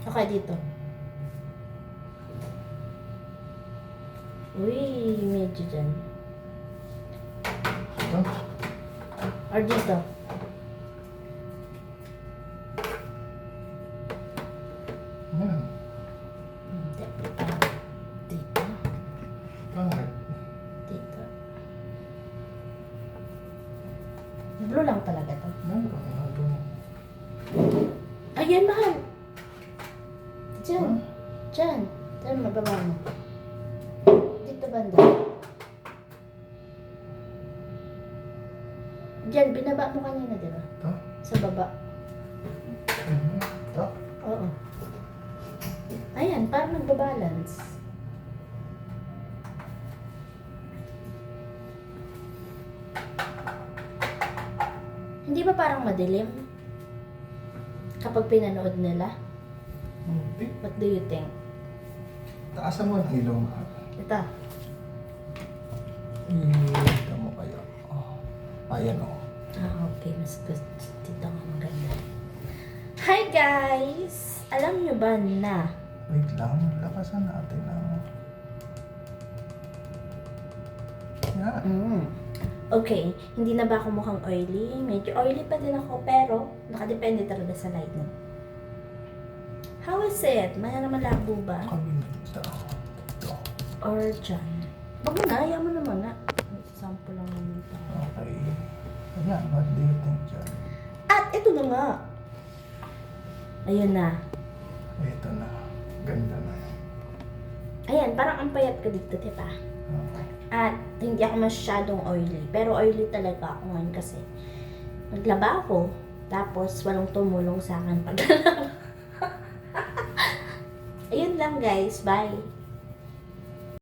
Okay, dito. Uy, medyo dyan. Ito? Or dito. Yan. Hindi. Dito. Bakit? Dito. Blue lang talaga to. Meron. Ayan, mahal. Diyan. Huh? Diyan. Diyan, mababa mo. Dito banda. Diyan, binaba mo kanina, di ba? Ito? Sa baba. Ito? Oo. Ayan, parang nagbabalance. Hindi ba parang madilim? Kapag pinanood nila? Hindi. What do you think? Taasan mo ang ilong. Ito. Ito mo kaya. Oh. Ayan o. Okay. Mas gusto dito nga maganda. Hi guys! Alam nyo ba na Wait lang. Lakasan natin ang... Yan. okay, hindi na ba ako mukhang oily? Medyo oily pa din ako, pero nakadepende talaga sa lighting. How is it? Maya naman labo ba? Kabinita. Ito. Or dyan? Wag mo na, ayaw mo naman na. Sample lang naman ito. Okay. Ayan. What do you think dyan? At ito na nga. Ayun na. Ito na. Ganda na. Ayan, parang ang payat ko dito, diba? Okay. At hindi ako masyadong oily. Pero oily talaga ako ngayon kasi naglaba ako. Tapos walang tumulong sa akin pag Ayun lang guys. Bye.